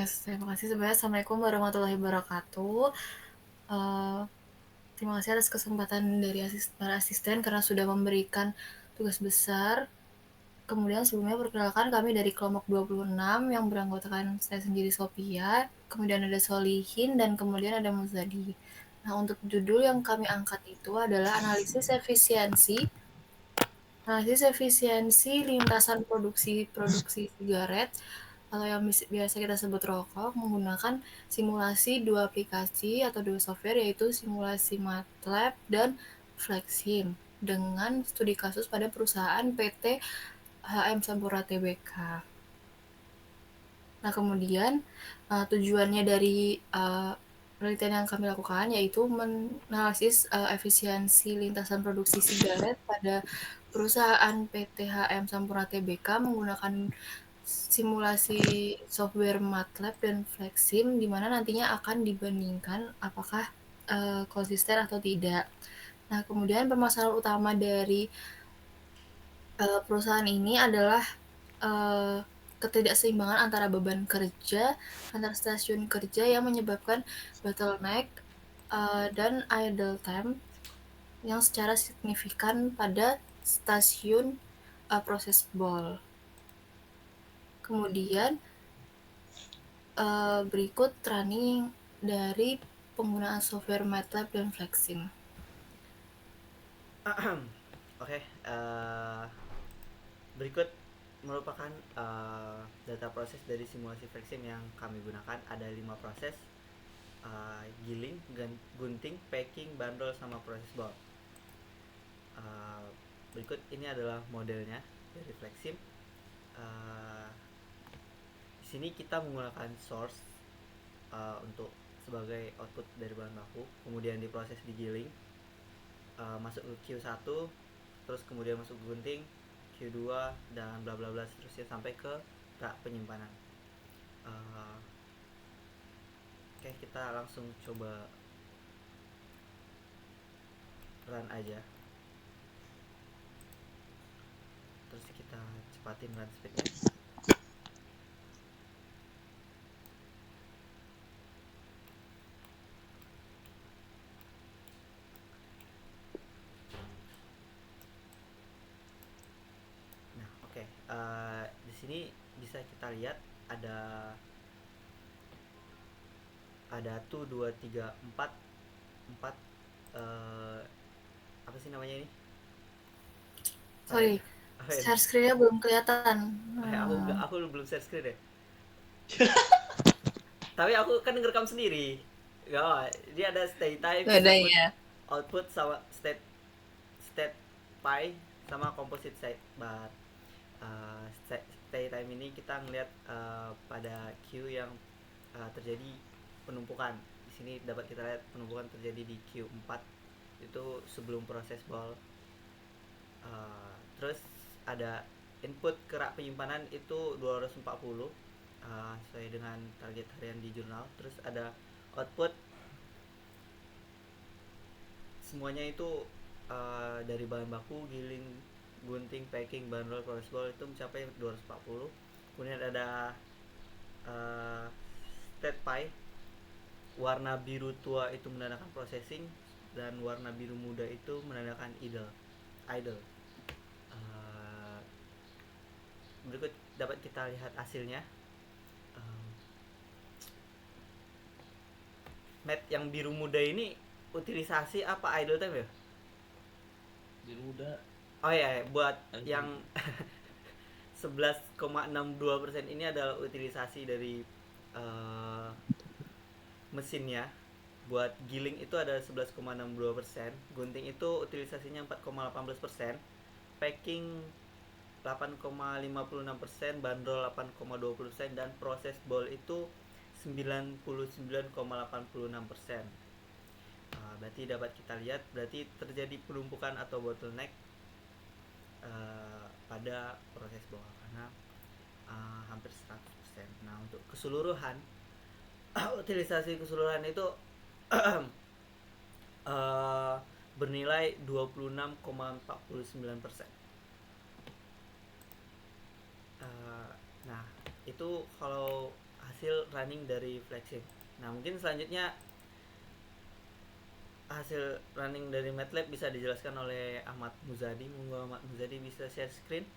terima kasih sebenarnya. Assalamualaikum warahmatullahi wabarakatuh. Eh, Terima kasih atas kesempatan dari para asisten karena sudah memberikan tugas besar. Kemudian sebelumnya perkenalkan kami dari kelompok 26 yang beranggotakan saya sendiri Sophia, kemudian ada Solihin, dan kemudian ada Muzadi. Nah, untuk judul yang kami angkat itu adalah analisis efisiensi lintasan produksi sigaret atau yang biasa kita sebut rokok menggunakan simulasi dua aplikasi atau dua software, yaitu simulasi MATLAB dan Flexim dengan studi kasus pada perusahaan PT HM Sampurna Tbk. Nah, kemudian tujuannya dari penelitian yang kami lakukan yaitu menganalisis efisiensi lintasan produksi sigaret pada perusahaan PT HM Sampurna Tbk menggunakan simulasi software MATLAB dan Flexim, di mana nantinya akan dibandingkan apakah konsisten atau tidak. Nah, kemudian permasalahan utama dari perusahaan ini adalah ketidakseimbangan antara beban kerja antar stasiun kerja yang menyebabkan bottleneck dan idle time yang secara signifikan pada stasiun proses ball. Kemudian berikut running dari penggunaan software MATLAB dan Flexim. Oke, berikut merupakan data proses dari simulasi Flexim yang kami gunakan. Ada 5 proses: giling, gunting, packing, bandrol, sama proses ball. Berikut ini adalah modelnya dari Flexim. Di sini kita menggunakan source untuk sebagai output dari bahan baku, kemudian diproses digiling, masuk ke Q1, terus kemudian masuk ke gunting, Q2, dan bla bla bla seterusnya sampai ke rak penyimpanan. Oke, kita langsung coba run aja, terus kita cepatin run speednya. Nah, oke, di sini bisa kita lihat ada 1, 2, 3, 4 apa sih namanya ini? Sorry, Apa ini? share screen-nya belum kelihatan. Aku belum share screen deh. Tapi aku kan ngerekam sendiri. Gak, dia ada stay time, Gak ada input, ya. output, sama state pi, sama composite side bar. Stay time ini kita ngelihat pada Q yang terjadi penumpukan. Di sini dapat kita lihat penumpukan terjadi di Q4, itu sebelum proses ball. Terus ada input ke rak penyimpanan itu 240 sesuai dengan target harian di jurnal. Terus ada output, semuanya itu dari bahan baku, giling, gunting, packing, bandrol, proses ball itu mencapai 240. Kemudian ada state pi, warna biru tua itu menandakan processing, dan warna biru muda itu menandakan idle. Berikut dapat kita lihat hasilnya. Matte yang biru muda ini utilisasi apa idle time ya? Biru muda. Oh iya, buat yang 11,62% ini adalah utilisasi dari mesinnya. Buat giling itu ada 11,62%, gunting itu utilisasinya 4,18%, packing 8,56%, bandrol 8,20%, dan proses ball itu 99,86%. Berarti dapat kita lihat berarti terjadi penumpukan atau bottleneck pada proses ball karena hampir 100%. Nah, untuk keseluruhan utilisasi keseluruhan itu bernilai 26,49%. Nah, itu kalau hasil running dari flexing. Nah mungkin selanjutnya hasil running dari MATLAB bisa dijelaskan oleh Ahmad Muzadi. Monggo Ahmad Muzadi bisa share screen.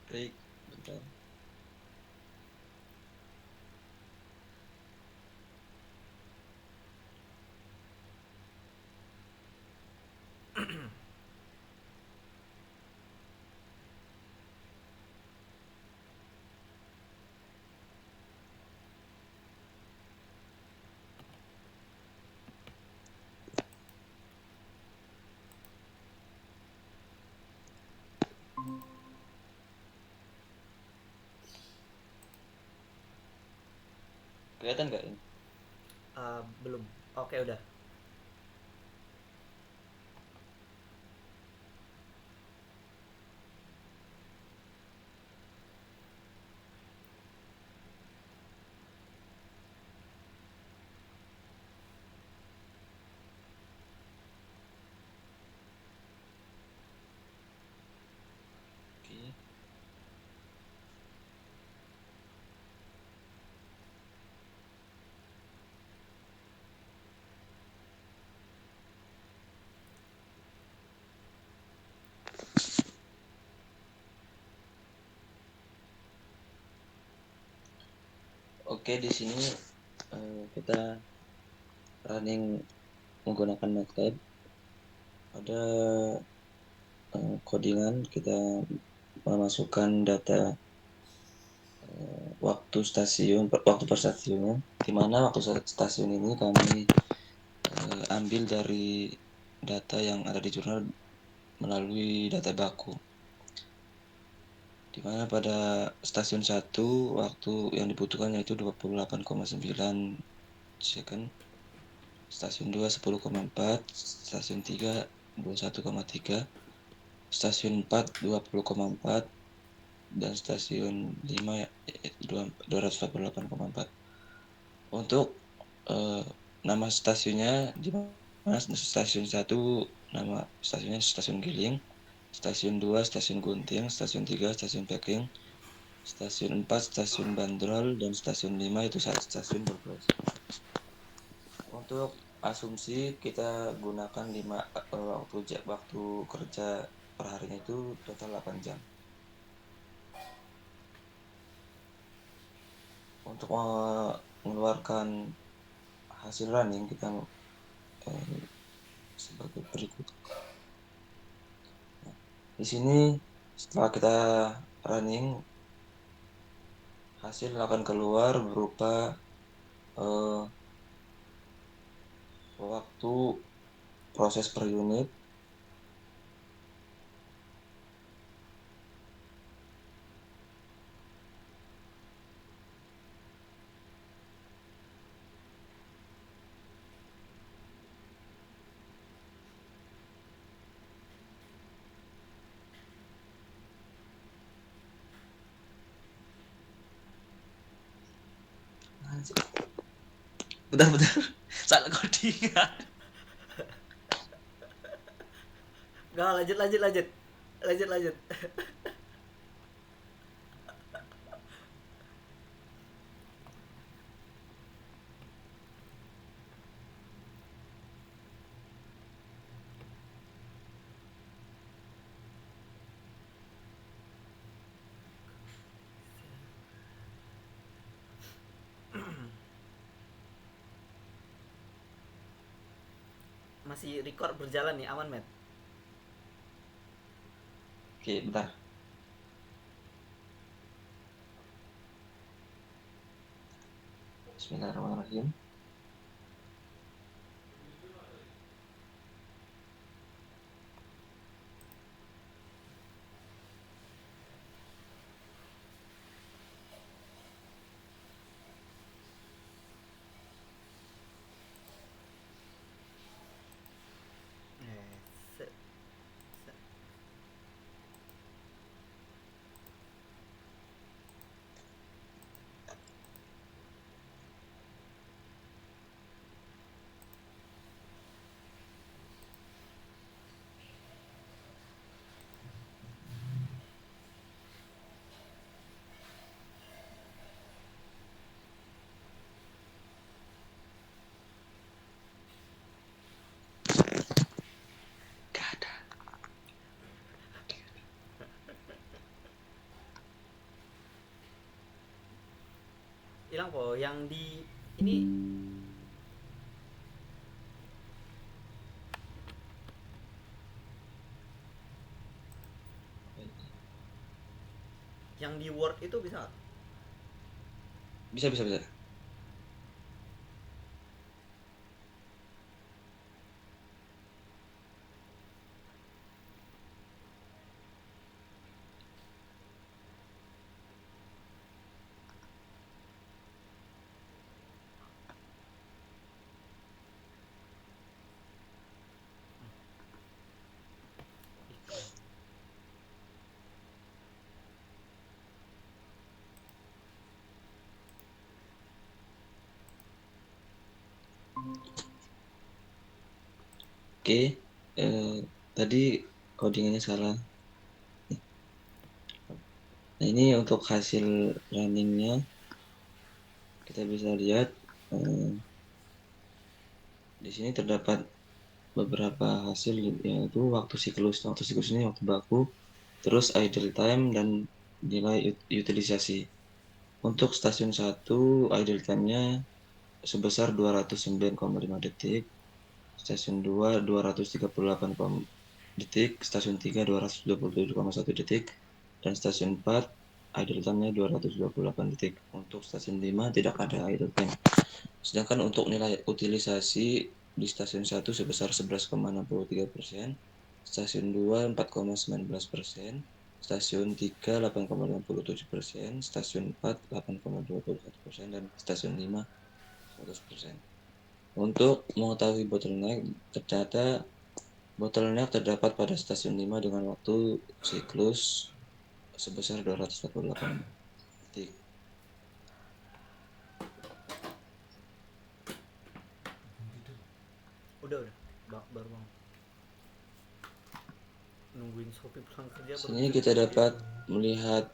Baik, bentar. Kelihatan nggak ini? Belum. Oke udah. Oke. Oke, di sini kita running menggunakan MATLAB. Ada codingan, kita memasukkan data waktu per stasiunnya, di mana waktu stasiun ini kami ambil dari data yang ada di jurnal melalui data baku, di mana pada stasiun 1 waktu yang dibutuhkan yaitu 28,9 second, stasiun 2 10,4, stasiun 3 21,3, stasiun 4 20,4, dan stasiun 5 248,4. Untuk nama stasiunnya di mana stasiun 1 nama stasiunnya stasiun Giling, stasiun 2 stasiun Gunting, stasiun 3 stasiun Peking, stasiun 4 stasiun Bandrol, dan stasiun 5 itu stasiun Brebes. Untuk asumsi kita gunakan 5 waktu kerja per harinya itu total 8 jam. Untuk mengeluarkan hasil running kita sebagai berikut. Nah, di sini setelah kita running, hasil akan keluar berupa waktu proses per unit, bentar salah codingan. Gak, lanjut. Masih record berjalan nih, aman Matt? Oke, bentar. Bismillahirrahmanirrahim. Se- se- bilang kok yang di ini yang di Word itu bisa nggak? Bisa, bisa, bisa. Iklan. Oke, tadi codingannya salah. Nah, ini untuk hasil runningnya kita bisa lihat di sini terdapat beberapa hasil, yaitu waktu siklus. Waktu siklus ini waktu baku, terus idle time dan nilai utilisasi. Untuk stasiun 1 idle time-nya sebesar 209,5 detik, stasiun 2 238 detik, stasiun 3 227,1 detik, dan stasiun 4 idle time-nya 228 detik. Untuk stasiun 5 tidak ada idle time. Sedangkan untuk nilai utilisasi di stasiun 1 sebesar 11,63%, stasiun 2 4,19%, stasiun 3 8,57%, stasiun 4 8,21%, dan stasiun 5 100%. Untuk mengetahui bottleneck, ternyata bottleneck terdapat pada stasiun 5 dengan waktu siklus sebesar 248 detik. Udah baru bangun. Nungguin Shopee pulang kerja baru Sini bisa kita bikin video. dapat melihat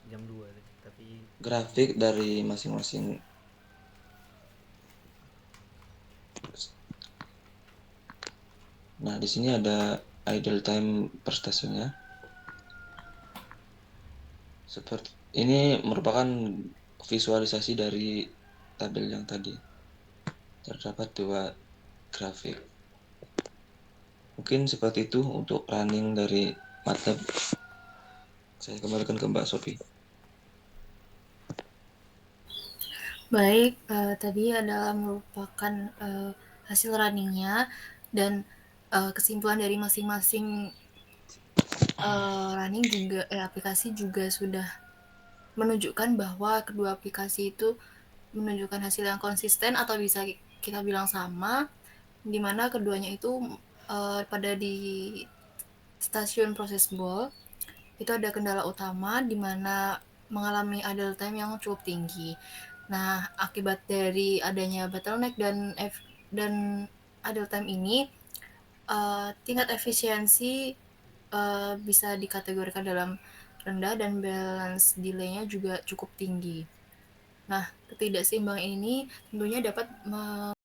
Jam 2 tapi grafik dari masing-masing. Nah, di sini ada idle time per stasiunnya. Seperti ini merupakan visualisasi dari tabel yang tadi. Terdapat 2 grafik. Mungkin seperti itu untuk running dari MATLAB. Saya kembalikan ke Mbak Sophie. Baik, tadi adalah merupakan hasil runningnya dan kesimpulan dari masing-masing running juga aplikasi juga sudah menunjukkan bahwa kedua aplikasi itu menunjukkan hasil yang konsisten atau bisa kita bilang sama, di mana keduanya itu pada di stasiun proses ball itu ada kendala utama di mana mengalami idle time yang cukup tinggi. Nah, akibat dari adanya bottleneck dan idle time ini, tingkat efisiensi bisa dikategorikan dalam rendah dan balance delay-nya juga cukup tinggi. Nah, ketidakseimbangan ini tentunya dapat